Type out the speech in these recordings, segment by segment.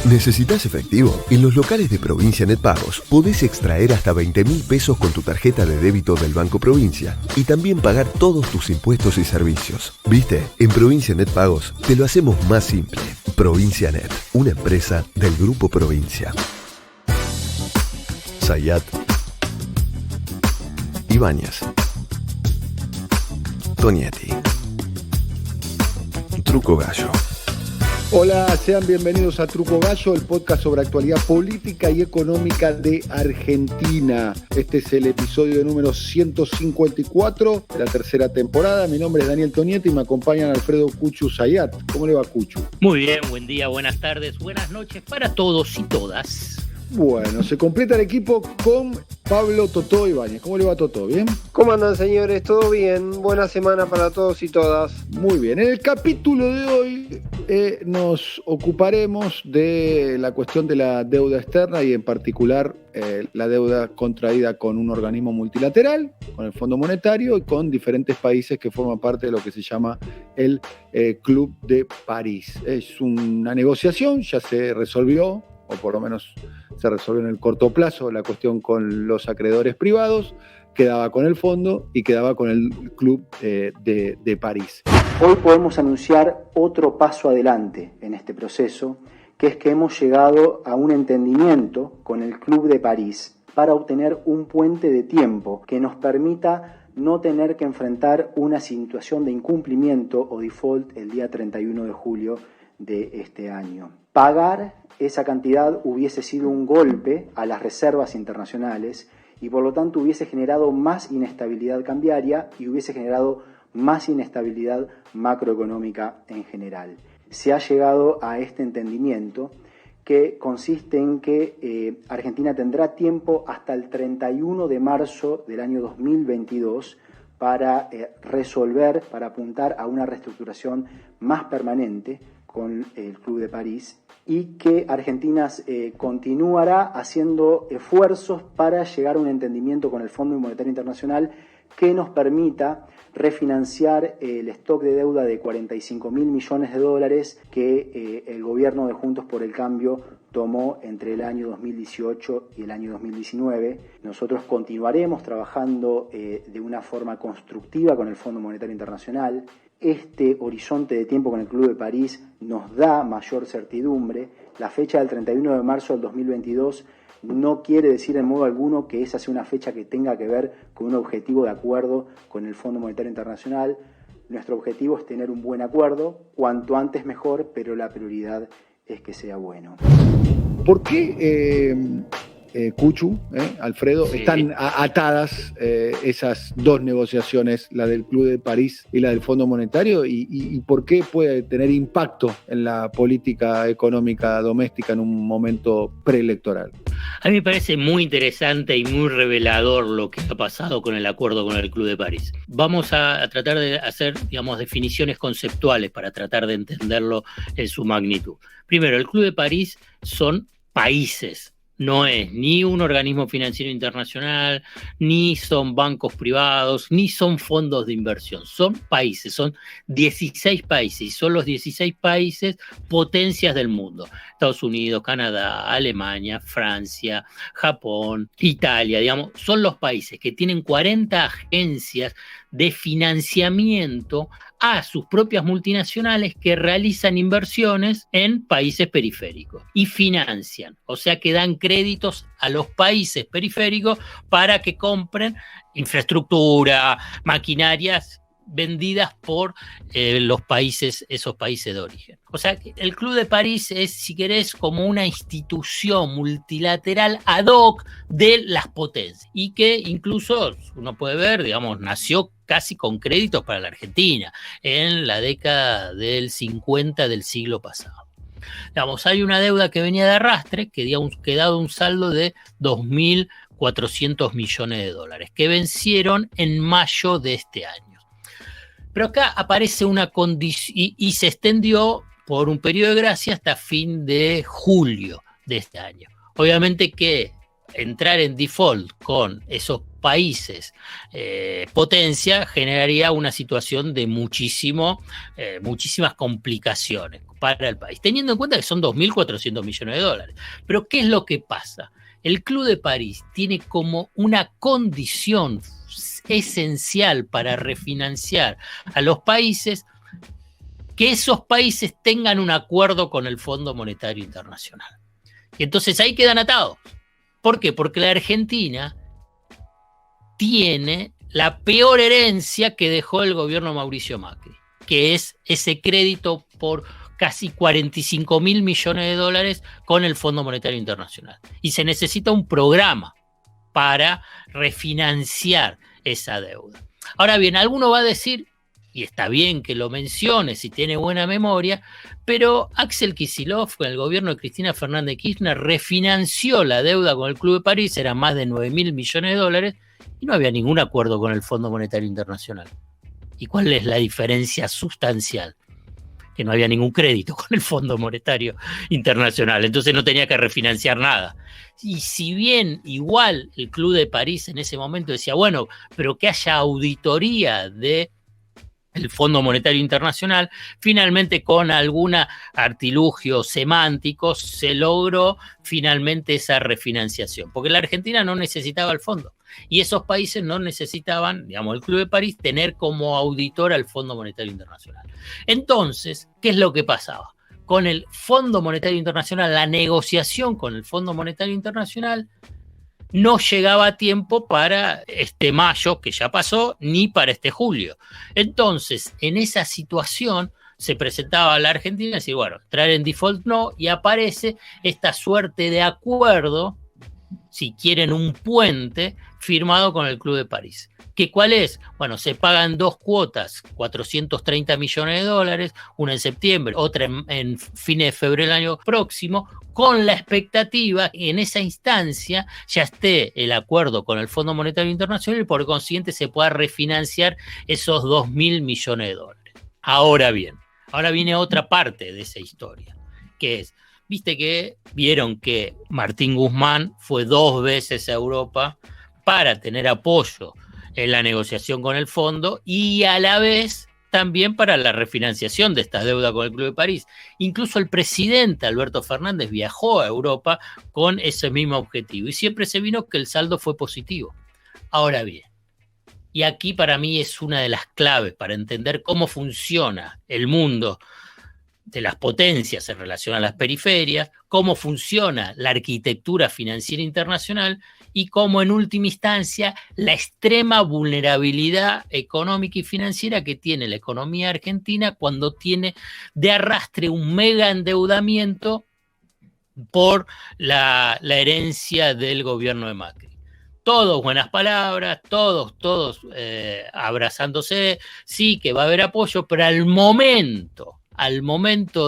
¿Necesitas efectivo? En los locales de Provincia Net Pagos podés extraer hasta 20.000 pesos con tu tarjeta de débito del Banco Provincia y también pagar todos tus impuestos y servicios. ¿Viste? En Provincia Net Pagos te lo hacemos más simple. Provincia Net, una empresa del Grupo Provincia. Zayat, Ibáñez, Tonietti, Truco Gallo. Hola, sean bienvenidos a Truco Gallo, el podcast sobre actualidad política y económica de Argentina. Este es el episodio número 154 de la tercera temporada. Mi nombre es Daniel Tonietti y me acompañan Alfredo Cuchu Zayat. ¿Cómo le va, Cuchu? Muy bien, buen día, buenas tardes, buenas noches para todos y todas. Bueno, se completa el equipo con Pablo Totó Ibáñez. ¿Cómo le va, Totó? ¿Bien? ¿Cómo andan, señores? ¿Todo bien? Buena semana para todos y todas. Muy bien. En el capítulo de hoy nos ocuparemos de la cuestión de la deuda externa y en particular la deuda contraída con un organismo multilateral, con el Fondo Monetario y con diferentes países que forman parte de lo que se llama el Club de París. Es una negociación, ya se resolvió, o por lo menos se resolvió en el corto plazo, la cuestión con los acreedores privados, quedaba con el fondo y quedaba con el Club de París. Hoy podemos anunciar otro paso adelante en este proceso, que es que hemos llegado a un entendimiento con el Club de París para obtener un puente de tiempo que nos permita no tener que enfrentar una situación de incumplimiento o default el día 31 de julio de este año. Pagar esa cantidad hubiese sido un golpe a las reservas internacionales y por lo tanto hubiese generado más inestabilidad cambiaria y hubiese generado más inestabilidad macroeconómica en general. Se ha llegado a este entendimiento que consiste en que Argentina tendrá tiempo hasta el 31 de marzo del año 2022 para resolver, para apuntar a una reestructuración más permanente con el Club de París y que Argentina continuará haciendo esfuerzos para llegar a un entendimiento con el Fondo Monetario Internacional que nos permita refinanciar el stock de deuda de 45.000 millones de dólares que el gobierno de Juntos por el Cambio tomó entre el año 2018 y el año 2019. Nosotros continuaremos trabajando de una forma constructiva con el Fondo Monetario Internacional. Este horizonte de tiempo con el Club de París nos da mayor certidumbre. La fecha del 31 de marzo del 2022 no quiere decir en modo alguno que esa sea una fecha que tenga que ver con un objetivo de acuerdo con el Fondo Monetario Internacional. Nuestro objetivo es tener un buen acuerdo, cuanto antes mejor, pero la prioridad es que sea bueno. ¿Por qué, Cuchu, Alfredo, sí, están atadas esas dos negociaciones, la del Club de París y la del Fondo Monetario, y por qué puede tener impacto en la política económica doméstica en un momento preelectoral? A mí me parece muy interesante y muy revelador lo que ha pasado con el acuerdo con el Club de París. Vamos a tratar de hacer, definiciones conceptuales para tratar de entenderlo en su magnitud. Primero, el Club de París son países. No es ni un organismo financiero internacional, ni son bancos privados, ni son fondos de inversión. Son países, son 16 países y son los 16 países potencias del mundo. Estados Unidos, Canadá, Alemania, Francia, Japón, Italia, son los países que tienen 40 agencias de financiamiento a sus propias multinacionales que realizan inversiones en países periféricos y financian, o sea que dan créditos a los países periféricos para que compren infraestructura, maquinarias vendidas por los países, esos países de origen. O sea, que el Club de París es, si querés, como una institución multilateral ad hoc de las potencias y que incluso uno puede ver, nació casi con créditos para la Argentina en la década del 50 del siglo pasado. Hay una deuda que venía de arrastre, que ha dado un saldo de 2.400 millones de dólares, que vencieron en mayo de este año. Pero acá aparece una condición y se extendió por un periodo de gracia hasta fin de julio de este año. Obviamente que entrar en default con esos países potencia generaría una situación de muchísimas complicaciones para el país, teniendo en cuenta que son 2.400 millones de dólares. Pero ¿qué es lo que pasa? El Club de París tiene como una condición esencial para refinanciar a los países que esos países tengan un acuerdo con el Fondo Monetario Internacional. Y entonces ahí quedan atados. ¿Por qué? Porque la Argentina tiene la peor herencia que dejó el gobierno Mauricio Macri, que es ese crédito por casi 45.000 millones de dólares con el Fondo Monetario Internacional. Y se necesita un programa para refinanciar esa deuda. Ahora bien, alguno va a decir, y está bien que lo mencione si tiene buena memoria, pero Axel Kicillof, con el gobierno de Cristina Fernández de Kirchner, refinanció la deuda con el Club de París, eran más de 9.000 millones de dólares, y no había ningún acuerdo con el Fondo Monetario Internacional. ¿Y cuál es la diferencia sustancial? Que no había ningún crédito con el Fondo Monetario Internacional, entonces no tenía que refinanciar nada. Y si bien igual el Club de París en ese momento decía, bueno, pero que haya auditoría de el Fondo Monetario Internacional, finalmente con algún artilugio semántico se logró finalmente esa refinanciación, porque la Argentina no necesitaba el fondo y esos países no necesitaban, digamos, el Club de París tener como auditor al Fondo Monetario Internacional. Entonces, ¿qué es lo que pasaba? Con el Fondo Monetario Internacional, la negociación con el Fondo Monetario Internacional no llegaba a tiempo para este mayo, que ya pasó, ni para este julio. Entonces, en esa situación se presentaba a la Argentina y decía, bueno, traer en default no, y aparece esta suerte de acuerdo, si quieren un puente, firmado con el Club de París. ¿Qué cuál es? Bueno, se pagan 2 cuotas, 430 millones de dólares, una en septiembre, otra en fines de febrero del año próximo, con la expectativa que en esa instancia ya esté el acuerdo con el Fondo Monetario Internacional y por consiguiente se pueda refinanciar esos 2.000 millones de dólares. Ahora bien, ahora viene otra parte de esa historia, que es, viste que vieron que Martín Guzmán fue 2 veces a Europa para tener apoyo en la negociación con el fondo y a la vez también para la refinanciación de estas deudas con el Club de París. Incluso el presidente Alberto Fernández viajó a Europa con ese mismo objetivo y siempre se vino que el saldo fue positivo. Ahora bien, y aquí para mí es una de las claves para entender cómo funciona el mundo de las potencias en relación a las periferias, cómo funciona la arquitectura financiera internacional y cómo en última instancia la extrema vulnerabilidad económica y financiera que tiene la economía argentina cuando tiene de arrastre un mega endeudamiento por la herencia del gobierno de Macri. Todos buenas palabras, todos abrazándose, sí que va a haber apoyo, pero al momento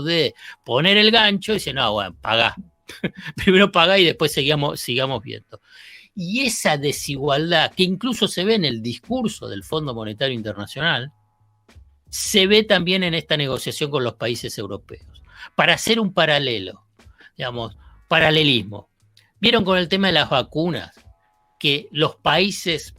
de poner el gancho, dice, no, bueno, pagá. Primero pagá y después sigamos viendo. Y esa desigualdad, que incluso se ve en el discurso del Fondo Monetario Internacional, se ve también en esta negociación con los países europeos. Para hacer un paralelismo. ¿Vieron con el tema de las vacunas? Que los países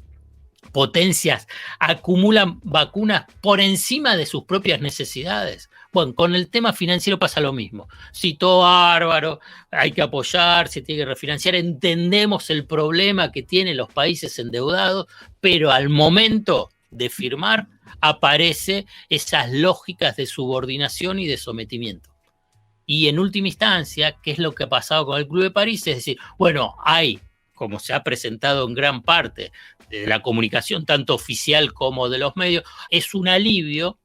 potencias acumulan vacunas por encima de sus propias necesidades. Bueno, con el tema financiero pasa lo mismo. Sí, todo bárbaro, hay que apoyar, se tiene que refinanciar, entendemos el problema que tienen los países endeudados, pero al momento de firmar aparecen esas lógicas de subordinación y de sometimiento. Y en última instancia, ¿qué es lo que ha pasado con el Club de París? Es decir, bueno, hay, como se ha presentado en gran parte de la comunicación, tanto oficial como de los medios, es un alivio.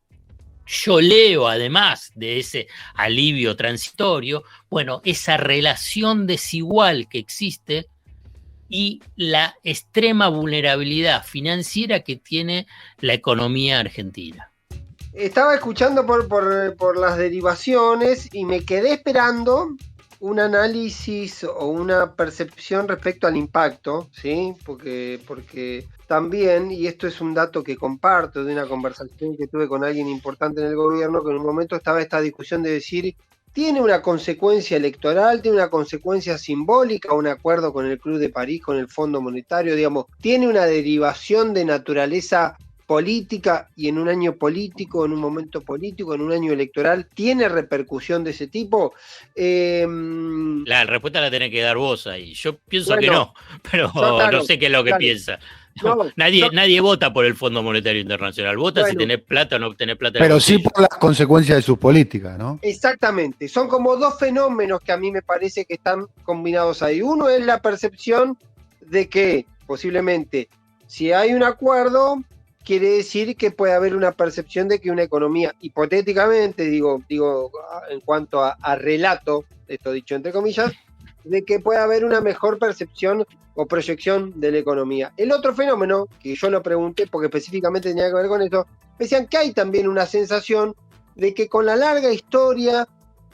Yo leo, además de ese alivio transitorio, bueno, esa relación desigual que existe y la extrema vulnerabilidad financiera que tiene la economía argentina. Estaba escuchando por las derivaciones y me quedé esperando un análisis o una percepción respecto al impacto, ¿sí? Porque también, y esto es un dato que comparto de una conversación que tuve con alguien importante en el gobierno, que en un momento estaba esta discusión de decir tiene una consecuencia electoral, tiene una consecuencia simbólica, un acuerdo con el Club de París, con el Fondo Monetario, digamos, tiene una derivación de naturaleza política y en un año político, en un momento político, en un año electoral, ¿tiene repercusión de ese tipo? La respuesta la tenés que dar vos ahí. Yo pienso Bueno, que no, pero claro, no sé qué es lo que claro. piensa. No, Nadie vota por el Fondo Monetario Internacional. Vota Bueno. si tenés plata o no tenés plata. Pero sí por las consecuencias de sus políticas, ¿no? Exactamente, son como dos fenómenos que a mí me parece que están combinados ahí. Uno es la percepción de que posiblemente si hay un acuerdo, quiere decir que puede haber una percepción de que una economía, hipotéticamente, digo en cuanto a relato, esto dicho entre comillas, de que puede haber una mejor percepción o proyección de la economía. El otro fenómeno, que yo lo pregunté porque específicamente tenía que ver con esto, me decían que hay también una sensación de que con la larga historia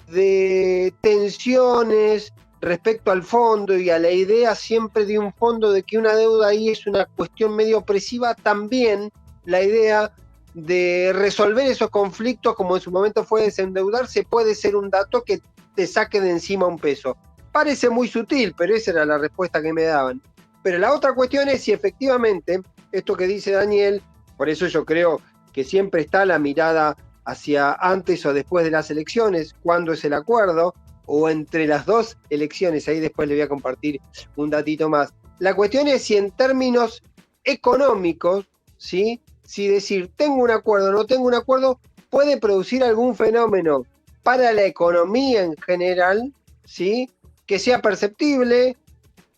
de tensiones respecto al fondo y a la idea siempre de un fondo de que una deuda ahí es una cuestión medio opresiva, también la idea de resolver esos conflictos como en su momento fue desendeudarse puede ser un dato que te saque de encima un peso. Parece muy sutil, pero esa era la respuesta que me daban. Pero la otra cuestión es si efectivamente, esto que dice Daniel, por eso yo creo que siempre está la mirada hacia antes o después de las elecciones, cuándo es el acuerdo, o entre las dos elecciones, ahí después le voy a compartir un datito más. La cuestión es si en términos económicos, ¿sí? Si decir tengo un acuerdo o no tengo un acuerdo, puede producir algún fenómeno para la economía en general, ¿sí? Que sea perceptible,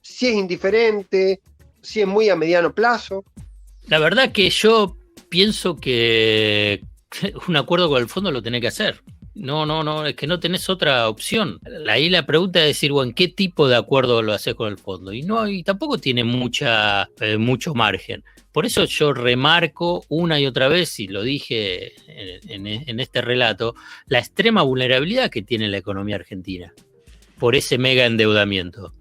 si es indiferente, si es muy a mediano plazo. La verdad que yo pienso que un acuerdo con el fondo lo tenés que hacer. No, es que no tenés otra opción. Ahí la pregunta es decir, bueno, ¿qué tipo de acuerdo lo haces con el fondo? Y tampoco tiene mucho margen. Por eso yo remarco una y otra vez, y lo dije en este relato, la extrema vulnerabilidad que tiene la economía argentina por ese mega endeudamiento.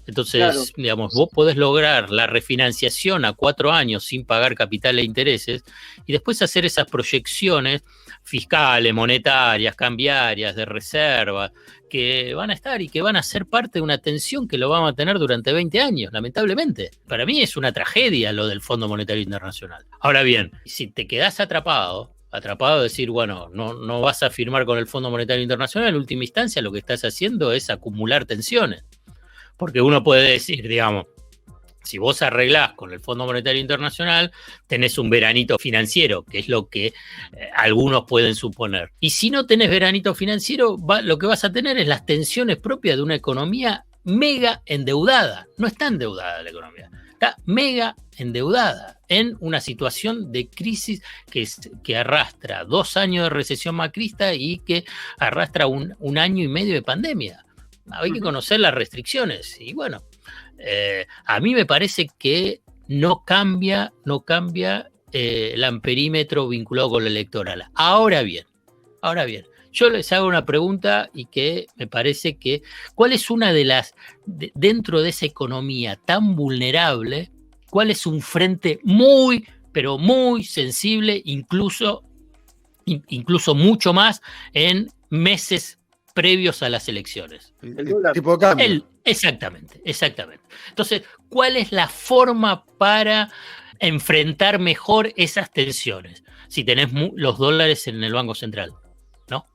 Entonces, claro, digamos, vos podés lograr la refinanciación a 4 años sin pagar capital e intereses y después hacer esas proyecciones fiscales, monetarias, cambiarias, de reserva, que van a estar y que van a ser parte de una tensión que lo vamos a tener durante 20 años, lamentablemente. Para mí es una tragedia lo del Fondo Monetario Internacional. Ahora bien, si te quedás atrapado de decir, bueno, no vas a firmar con el Fondo Monetario Internacional, en última instancia lo que estás haciendo es acumular tensiones. Porque uno puede decir, digamos, si vos arreglás con el Fondo Monetario Internacional, tenés un veranito financiero, que es lo que algunos pueden suponer. Y si no tenés veranito financiero, lo que vas a tener es las tensiones propias de una economía mega endeudada. No está endeudada la economía, está mega endeudada en una situación de crisis que arrastra 2 años de recesión macrista y que arrastra un año y medio de pandemia. Hay que conocer las restricciones y bueno, a mí me parece que no cambia el amperímetro vinculado con lo electoral. Ahora bien, yo les hago una pregunta y que me parece que ¿cuál es una de las, dentro de esa economía tan vulnerable, cuál es un frente muy, pero muy sensible, incluso mucho más en meses previos a las elecciones? El tipo de cambio. Exactamente. Entonces, ¿cuál es la forma para enfrentar mejor esas tensiones? Si tenés los dólares en el Banco Central, ¿no?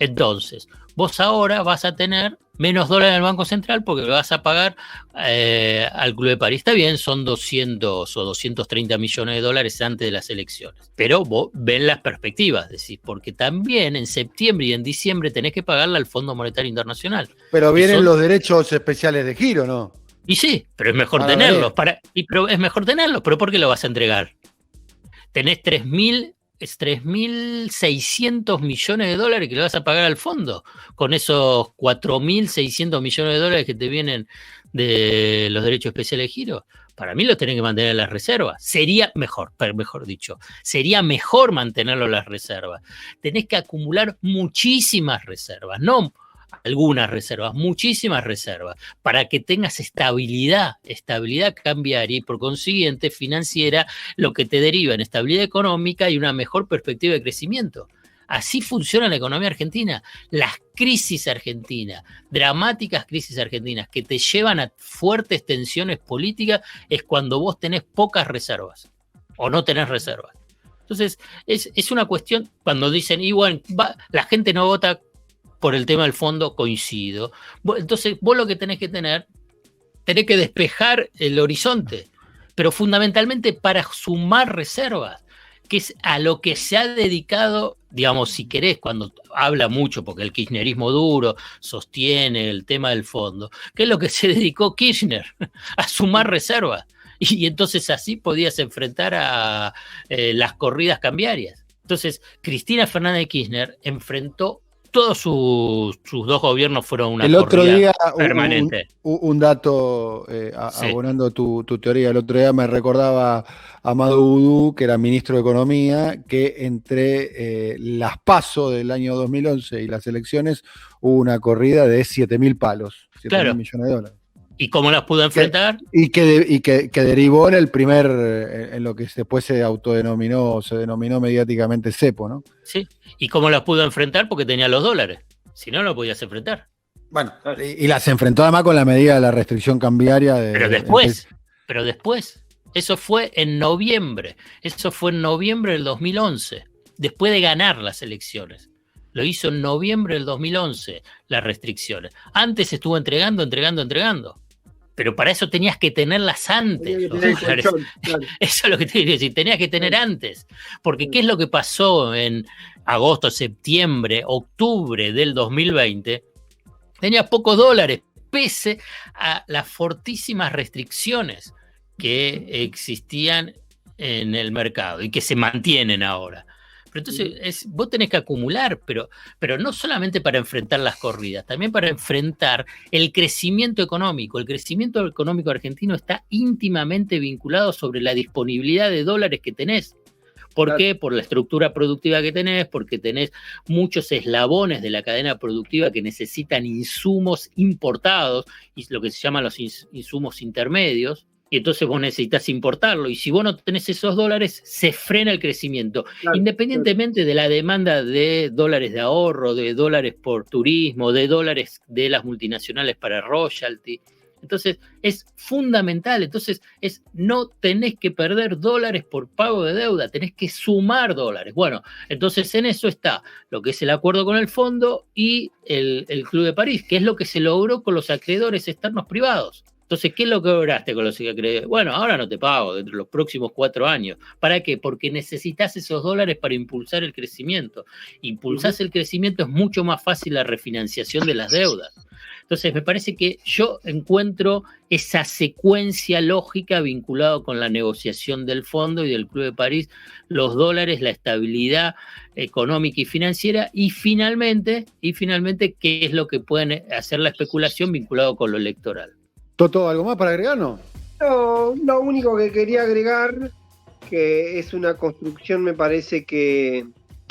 Entonces, vos ahora vas a tener menos dólares en el Banco Central porque le vas a pagar al Club de París. Está bien, son 200 o 230 millones de dólares antes de las elecciones. Pero vos ven las perspectivas, decís, porque también en septiembre y en diciembre tenés que pagarle al Fondo Monetario Internacional. Pero vienen los derechos especiales de giro, ¿no? Y sí, pero es mejor tenerlos. Pero ¿por qué lo vas a entregar? Tenés 3.600 millones de dólares que le vas a pagar al fondo, con esos 4.600 millones de dólares que te vienen de los derechos especiales de giro. Para mí los tenés que mantener en las reservas. Sería mejor mantenerlo en las reservas. Tenés que acumular muchísimas reservas, no algunas reservas, muchísimas reservas, para que tengas estabilidad cambiaria y por consiguiente financiera, lo que te deriva en estabilidad económica y una mejor perspectiva de crecimiento. Así funciona la economía argentina. Las crisis argentinas, dramáticas crisis argentinas, que te llevan a fuertes tensiones políticas, es cuando vos tenés pocas reservas o no tenés reservas. Entonces, es una cuestión, cuando dicen, y bueno, la gente no vota por el tema del fondo, coincido. Entonces, vos lo que tenés que despejar el horizonte, pero fundamentalmente para sumar reservas, que es a lo que se ha dedicado, digamos, si querés, cuando habla mucho, porque el kirchnerismo duro sostiene el tema del fondo, que es lo que se dedicó Kirchner, a sumar reservas. Y entonces así podías enfrentar a las corridas cambiarias. Entonces, Cristina Fernández de Kirchner enfrentó todos sus dos gobiernos fueron una corrida permanente. El otro día, un dato, abonando tu teoría, el otro día me recordaba a Amado Boudou, que era ministro de Economía, que entre las PASO del año 2011 y las elecciones hubo una corrida de 7.000 palos, 7.000 millones de dólares. ¿Y cómo las pudo enfrentar? Que derivó en lo que después se denominó mediáticamente cepo, ¿no? Sí, ¿y cómo las pudo enfrentar? Porque tenía los dólares, si no, no podías enfrentar. Bueno, y las enfrentó además con la medida de la restricción cambiaria. Pero después, eso fue en noviembre del 2011, después de ganar las elecciones. Lo hizo en noviembre del 2011, las restricciones. Antes estuvo entregando. Pero para eso tenías que tenerlas antes. Eso es lo que te quería decir, tenías que tener antes. Porque ¿qué es lo que pasó en agosto, septiembre, octubre del 2020? Tenía pocos dólares, pese a las fortísimas restricciones que existían en el mercado y que se mantienen ahora. Pero entonces vos tenés que acumular, pero no solamente para enfrentar las corridas, también para enfrentar el crecimiento económico. El crecimiento económico argentino está íntimamente vinculado sobre la disponibilidad de dólares que tenés. ¿Por qué? Por la estructura productiva que tenés, porque tenés muchos eslabones de la cadena productiva que necesitan insumos importados, y lo que se llaman los insumos intermedios. Y entonces vos necesitas importarlo, y si vos no tenés esos dólares, se frena el crecimiento, independientemente de la demanda de dólares de ahorro, de dólares por turismo, de dólares de las multinacionales para royalty. Entonces es fundamental, no tenés que perder dólares por pago de deuda, tenés que sumar dólares. Bueno, entonces en eso está lo que es el acuerdo con el fondo y el Club de París, que es lo que se logró con los acreedores externos privados. Entonces, ¿qué es lo que lograste con los acreedores? Bueno, ahora no te pago dentro de los próximos 4 años. ¿Para qué? Porque necesitas esos dólares para impulsar el crecimiento. Impulsás el crecimiento, es mucho más fácil la refinanciación de las deudas. Entonces, me parece que yo encuentro esa secuencia lógica vinculada con la negociación del fondo y del Club de París, los dólares, la estabilidad económica y financiera, y finalmente, ¿qué es lo que pueden hacer la especulación vinculado con lo electoral? ¿Toto, algo más para agregar, no? No, lo único que quería agregar, que es una construcción, me parece que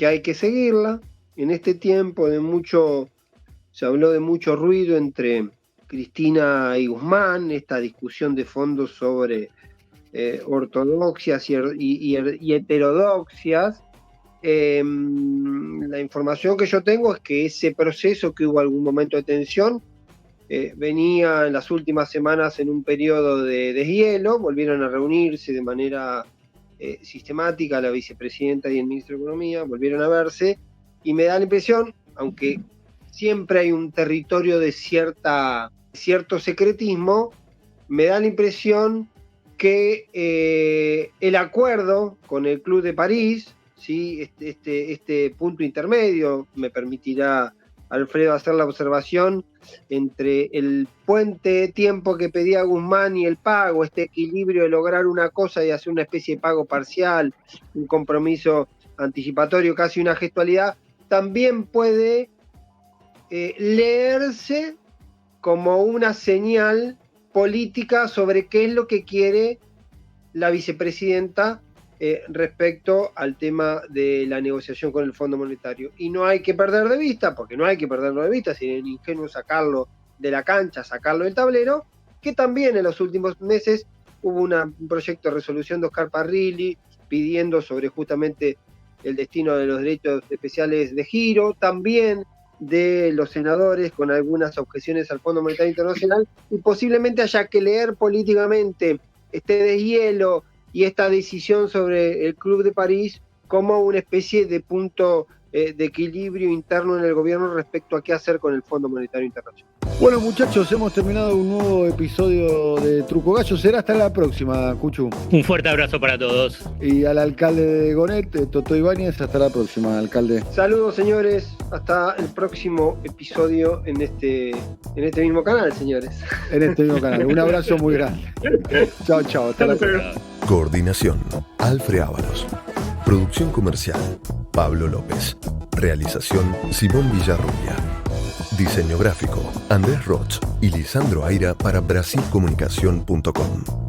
hay que seguirla. En este tiempo se habló de mucho ruido entre Cristina y Guzmán, esta discusión de fondo sobre ortodoxias y heterodoxias. La información que yo tengo es que ese proceso, que hubo algún momento de tensión, venía en las últimas semanas en un periodo de deshielo. Volvieron a reunirse de manera sistemática la vicepresidenta y el ministro de Economía, volvieron a verse, y me da la impresión, aunque siempre hay un territorio de cierto secretismo, me da la impresión que el acuerdo con el Club de París, ¿sí? este punto intermedio, me permitirá Alfredo hacer la observación, entre el puente de tiempo que pedía Guzmán y el pago, este equilibrio de lograr una cosa y hacer una especie de pago parcial, un compromiso anticipatorio, casi una gestualidad, también puede leerse como una señal política sobre qué es lo que quiere la vicepresidenta respecto al tema de la negociación con el Fondo Monetario. Y no hay que perder de vista, porque no hay que perderlo de vista, sería ingenuo sacarlo de la cancha, sacarlo del tablero, que también en los últimos meses hubo un proyecto de resolución de Oscar Parrilli pidiendo sobre justamente el destino de los derechos especiales de giro, también de los senadores con algunas objeciones al Fondo Monetario Internacional, y posiblemente haya que leer políticamente este deshielo y esta decisión sobre el Club de París como una especie de punto de equilibrio interno en el gobierno respecto a qué hacer con el Fondo Monetario Internacional. Bueno, muchachos, hemos terminado un nuevo episodio de Truco Gallo. Será hasta la próxima, Cuchu. Un fuerte abrazo para todos. Y al alcalde de Gonet, Toto Ibáñez, hasta la próxima, alcalde. Saludos, señores. Hasta el próximo episodio en este mismo canal, señores. En este mismo canal. Un abrazo muy grande. Chao, chao. Hasta la próxima. Coordinación, Alfred Ábalos. Producción comercial, Pablo López. Realización, Simón Villarrubia. Diseño gráfico, Andrés Roch y Lisandro Aira para brasilcomunicación.com.